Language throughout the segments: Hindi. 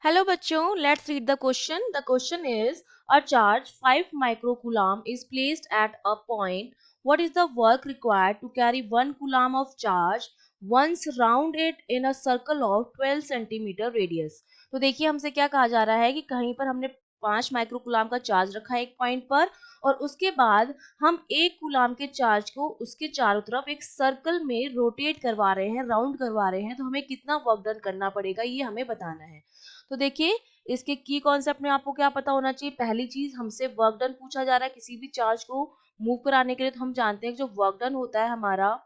Hello बच्चों, let's read the question. The question is, a charge 5 microcoulomb is placed at a point. What is the work required to carry 1 coulomb of charge once round it in a circle of 12 centimeter radius? तो देखिए हमसे क्या कहा जा रहा है कि कहीं पर हमने 5 माइक्रोकुलाम का चार्ज रखा है एक पॉइंट पर और उसके बाद हम एक कुलाम के चार्ज को उसके चारों तरफ एक सर्कल में रोटेट करवा रहे हैं, राउंड करवा रहे हैं, तो हमें कितना वर्क डन करना पड़ेगा ये हमें बताना है। तो देखिए इसके की कॉन्सेप्ट में आपको क्या पता होना चाहिए। पहली चीज हमसे वर्क डन पूछा जा रहा है किसी भी चार्ज को मूव कराने के लिए, तो हम जानते हैं कि जो वर्क डन होता है हमारा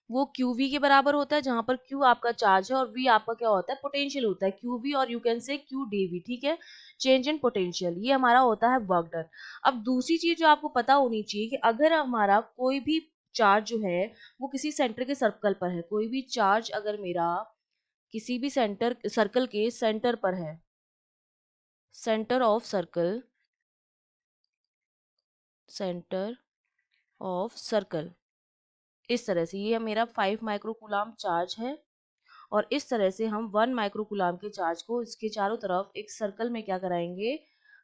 वो QV के बराबर होता है, जहां पर Q आपका चार्ज है और V आपका क्या होता है, पोटेंशियल होता है। QV और यू कैन से QdV, ठीक है, चेंज इन पोटेंशियल, ये हमारा होता है वर्क डन। अब दूसरी चीज जो आपको पता होनी चाहिए कि अगर हमारा कोई भी चार्ज जो है वो किसी सेंटर के सर्कल पर है, कोई भी चार्ज अगर मेरा किसी भी सर्कल के सेंटर पर है, centre of circle, centre of circle, इस तरह से ये मेरा 5 माइक्रोकूलाम चार्ज है और इस तरह से हम 1 माइक्रोकूलाम के चार्ज को इसके चारों तरफ एक सर्कल में क्या कराएंगे,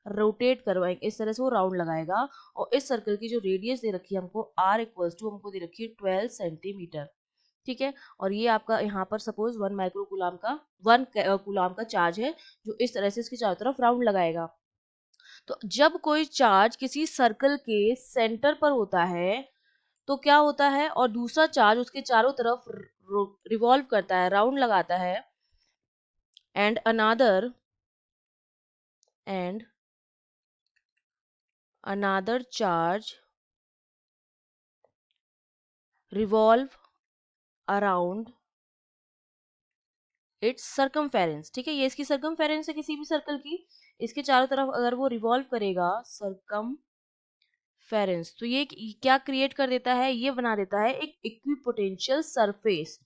रोटेट करवाएंगे, इस तरह से वो राउंड लगाएगा। और इस सर्कल की जो रेडियस दे रखी है हमको r इक्वल्स टू हमको दे रखी है 12 सेंटीमीटर, ठीक है। और ये आपका यहाँ पर सपोज 1 माइक्रोकूलाम का 1 कूलाम का चार्ज है जो इस तरह से इसके चारों तरफ राउंड लगाएगा। तो जब कोई चार्ज किसी सर्कल के सेंटर पर होता है तो क्या होता है, और दूसरा चार्ज उसके चारों तरफ रिवॉल्व करता है, राउंड लगाता है, and another charge revolve around its circumference, ठीक है। ये इसकी सर्कमफेरेंस है किसी भी सर्कल की, इसके चारों तरफ अगर वो रिवॉल्व करेगा सर्कमफेरेंस, तो ये क्या क्रिएट कर देता है, ये बना देता है एक इक्विपोटेंशियल सरफेस।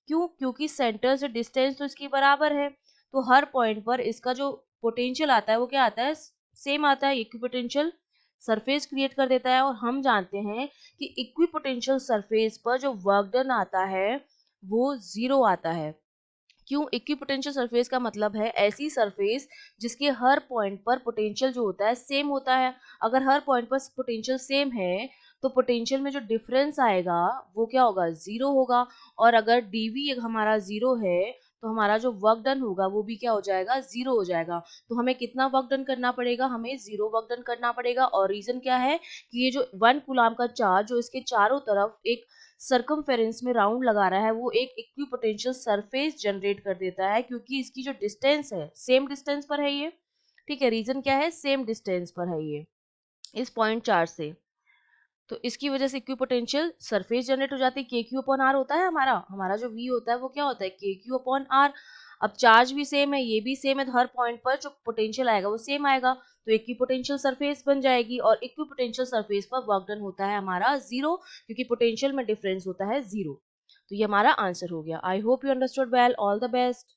क्यों? क्योंकि सेंटर से डिस्टेंस तो इसकी बराबर है, तो हर पॉइंट पर इसका जो पोटेंशियल आता है वो क्या आता है, सेम आता है, इक्विपोटेंशियल सरफेस क्रिएट कर देता है। और हम जानते हैं कि इक्विपोटेंशियल सरफेस पर जो वर्क डन आता है वो जीरो आता है। क्यों? इक्विपोटेंशियल सरफेस का मतलब है ऐसी सरफेस जिसके हर पॉइंट पर पोटेंशियल जो होता है सेम होता है। अगर हर पॉइंट पर पोटेंशियल सेम है तो पोटेंशियल में जो डिफरेंस आएगा वो क्या होगा, जीरो होगा। और अगर डीवी हमारा जीरो है तो हमारा जो वर्क डन होगा वो भी क्या हो जाएगा, जीरो हो जाएगा। तो हमें कितना वर्क डन करना पड़ेगा, हमें जीरो वर्क डन करना पड़ेगा। और रीजन क्या है कि ये जो 1 कूलाम का चार्ज जो इसके चारों तरफ एक सर्कमफेरेंस में राउंड लगा रहा है वो एक इक्विपोटेंशियल सरफेस जनरेट कर देता है, क्योंकि इसकी जो डिस्टेंस है सेम डिस्टेंस पर है ये, ठीक है। रीजन क्या है, सेम डिस्टेंस पर है ये इस पॉइंट चार्ज से, तो इसकी वजह से इक्विपोटेंशियल सरफेस जनरेट हो जाती है। के क्यू अपॉन आर होता है हमारा, हमारा जो वी होता है वो क्या होता है, के क्यू अपॉन आर। अब चार्ज भी सेम है, ये भी सेम है, तो हर पॉइंट पर जो पोटेंशियल आएगा वो सेम आएगा, तो इक्विपोटेंशियल सरफेस बन जाएगी। और इक्विपोटेंशियल सरफेस पर वर्क डन होता है हमारा जीरो, क्योंकि पोटेंशियल में डिफरेंस होता है जीरो। तो ये हमारा आंसर हो गया। I hope you understood well. All the best.